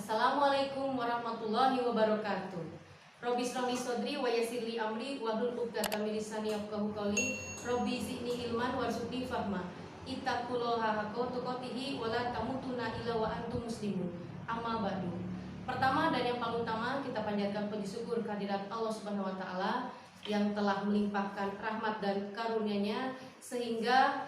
Assalamualaikum warahmatullahi wabarakatuh. Robbi shrah li sadri wa yassir li amri wahlul 'uqdatam min lisani yafqahu qawli. Robbi zidni ilman warzuqni fahma. Ittaqullaha haqqa tuqatih wa la tamutunna illa wa antum muslimun. Amma ba'du. Pertama dan yang paling utama, kita panjatkan puji syukur kehadirat Allah Subhanahu wa taala yang telah melimpahkan rahmat dan karunia-Nya sehingga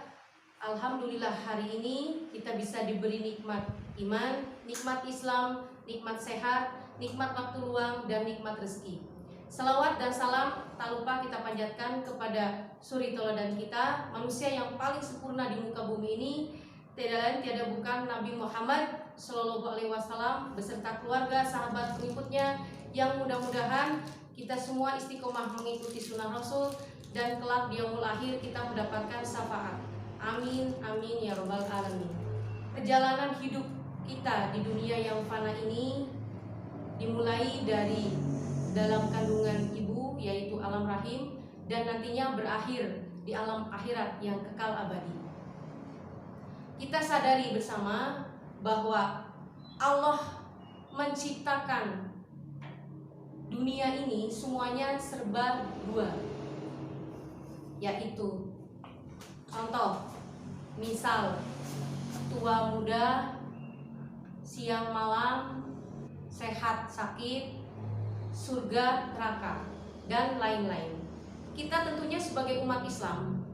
alhamdulillah hari ini kita bisa diberi nikmat iman, nikmat Islam, nikmat sehat, nikmat waktu luang, dan nikmat rezeki. Salawat dan salam tak lupa kita panjatkan kepada suri teladan kita, manusia yang paling sempurna di muka bumi ini, tiada lain tiada bukan Nabi Muhammad Shallallahu Alaihi Wasallam beserta keluarga, sahabat, pengikutnya, yang mudah-mudahan kita semua istiqomah mengikuti sunnah Rasul dan kelak di yaumul akhir kita mendapatkan syafaat. Amin, amin ya robbal alamin. Perjalanan hidup kita di dunia yang fana ini dimulai dari dalam kandungan ibu, yaitu alam rahim, dan nantinya berakhir di alam akhirat yang kekal abadi. Kita sadari bersama bahwa Allah menciptakan dunia ini semuanya serba dua, yaitu contoh, misal tua muda, siang malam, sehat sakit, surga neraka, dan lain-lain. Kita tentunya sebagai umat Islam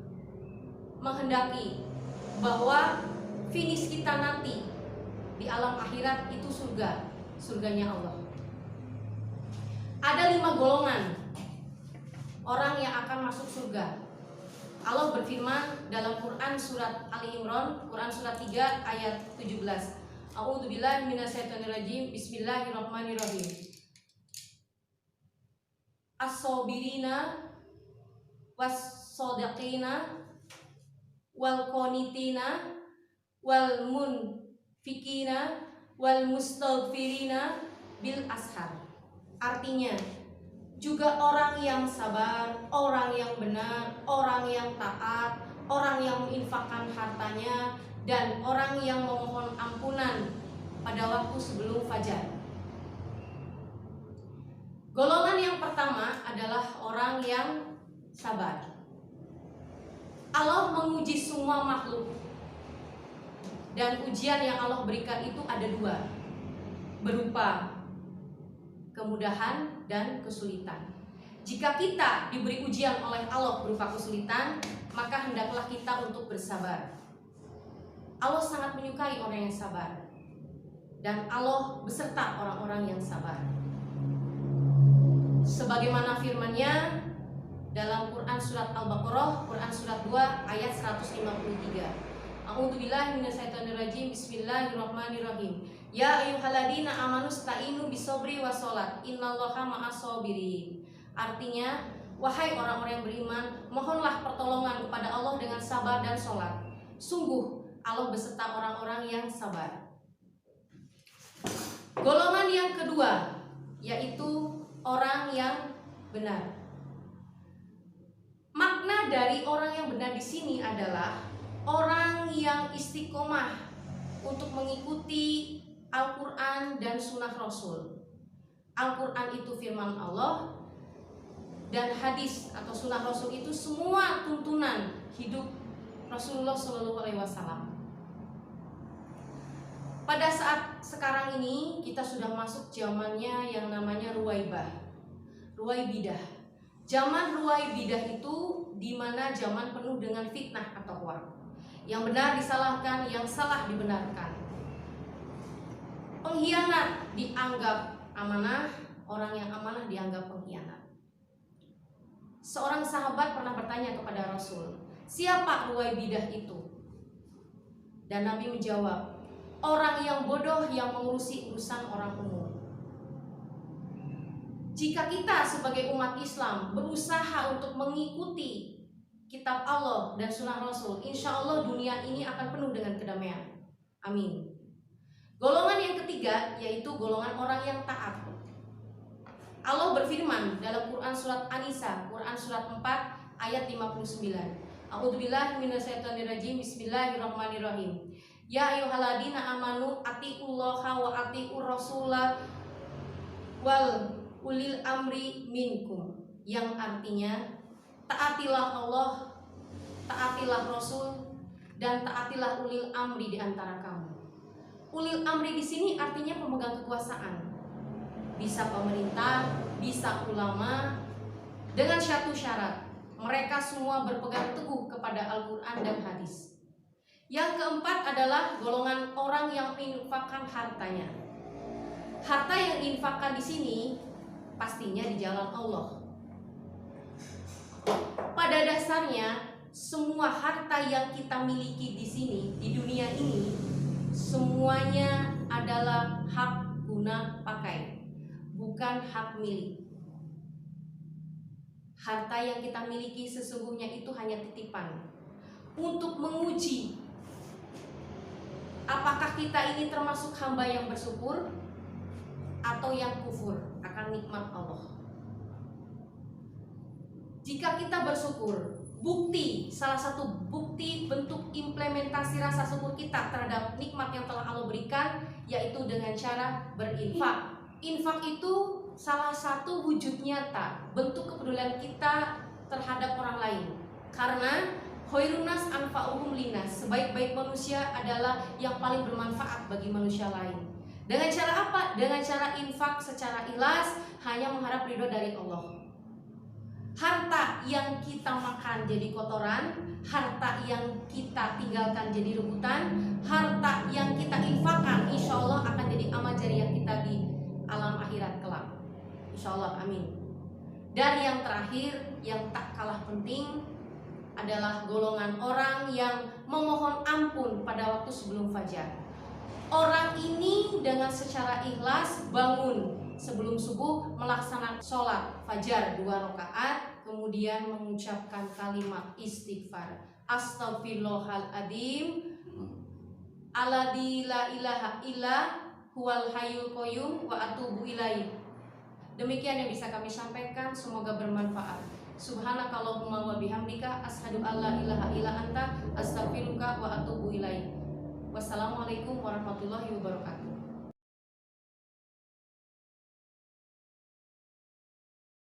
menghendaki bahwa finish kita nanti di alam akhirat itu surga, surganya Allah. Ada 5 golongan orang yang akan masuk surga. Allah berfirman dalam Quran surat Ali Imran, Quran surat 3 ayat 17. A'udzubillahi minasyaitonirrajim. Bismillahirrahmanirrahim. As-sabirina was-shadiqina wal-qanitina wal-munfikina wal-mustaghfirina bil ashar. Artinya, juga orang yang sabar, orang yang benar, orang yang taat, orang yang menginfakkan hartanya, dan orang yang memohon ampunan pada waktu sebelum fajar. Golongan yang pertama adalah orang yang sabar. Allah menguji semua makhluk, dan ujian yang Allah berikan itu ada 2, berupa kemudahan dan kesulitan. Jika kita diberi ujian oleh Allah berupa kesulitan, maka hendaklah kita untuk bersabar. Allah sangat menyukai orang yang sabar, dan Allah beserta orang-orang yang sabar. Sebagaimana firman-Nya dalam Quran surat Al-Baqarah, Quran surat 2 ayat 153. A'udzubillahi minasyaitonirrajim. Bismillahirrahmanirrahim. Ya ayyuhalladzina amanu sta'inu bisobri wassalat innallaha ma'as-sabirin. Artinya, wahai orang-orang yang beriman, mohonlah pertolongan kepada Allah dengan sabar dan sholat. Sungguh Allah beserta orang-orang yang sabar. Golongan yang kedua yaitu orang yang benar. Makna dari orang yang benar di sini adalah orang yang istiqomah untuk mengikuti Al-Quran dan Sunnah Rasul. Al-Quran itu firman Allah, dan hadis atau Sunnah Rasul itu semua tuntunan hidup Rasulullah SAW. Pada saat sekarang ini kita sudah masuk zamannya yang namanya Ruwaibidah. Zaman Ruwaibidah itu dimana zaman penuh dengan fitnah atau hoak. Yang benar disalahkan, yang salah dibenarkan. Pengkhianat dianggap amanah, orang yang amanah dianggap pengkhianat. Seorang sahabat pernah bertanya kepada Rasul, siapa Ruwaibidah itu? Dan Nabi menjawab, orang yang bodoh yang mengurusi urusan orang umum. Jika kita sebagai umat Islam berusaha untuk mengikuti kitab Allah dan sunnah Rasul, insya Allah dunia ini akan penuh dengan kedamaian. Amin. Golongan yang ketiga yaitu golongan orang yang taat. Allah berfirman dalam Quran surat An-Nisa, Quran surat 4 ayat 59. A'udzubillahi minasyaitonirrajim. Bismillahirrahmanirrahim. Ya ayyuhalladzina amanu atiullaha wa atiur rasula wal ulil amri minkum, yang artinya taatilah Allah, taatilah Rasul, dan taatilah ulil amri di antara kamu. Ulil amri di sini artinya pemegang kekuasaan. Bisa pemerintah, bisa ulama, dengan satu syarat, mereka semua berpegang teguh kepada Al-Quran dan hadis. Yang keempat adalah golongan orang yang menginfakkan hartanya. Harta yang diinfakkan di sini pastinya di jalan Allah. Pada dasarnya, semua harta yang kita miliki di sini, di dunia ini, semuanya adalah hak guna pakai, bukan hak milik. Harta yang kita miliki sesungguhnya itu hanya titipan untuk menguji apakah kita ini termasuk hamba yang bersyukur atau yang kufur akan nikmat Allah. Jika kita bersyukur, salah satu bukti bentuk implementasi rasa syukur kita terhadap nikmat yang telah Allah berikan, yaitu dengan cara berinfak. Infak itu salah satu wujud nyata bentuk kepedulian kita terhadap orang lain. Karena khairun nas anfa'uhum linas, sebaik-baik manusia adalah yang paling bermanfaat bagi manusia lain. Dengan cara apa? Dengan cara infak secara ikhlas, hanya mengharap ridho dari Allah. Harta yang kita makan jadi kotoran, harta yang kita tinggalkan jadi rebutan, harta yang kita infakkan insya Allah akan jadi amal jariah kita di alam akhirat kelak. Insya Allah, amin. Dan yang terakhir, yang tak kalah penting adalah golongan orang yang memohon ampun pada waktu sebelum fajar. Orang ini dengan secara ikhlas bangun sebelum subuh, melaksanakan sholat fajar 2 rakaat, kemudian mengucapkan kalimat istighfar, Astaghfirullahaladzim, alladzi la ilaha illa huwal hayyul qayyum wa atubu ilaih. Demikian yang bisa kami sampaikan, semoga bermanfaat. Subhanakallahumma wa bihamdika asyhadu an la ilaha illa anta astaghfiruka wa atubu ilaik. Wassalamualaikum warahmatullahi wabarakatuh.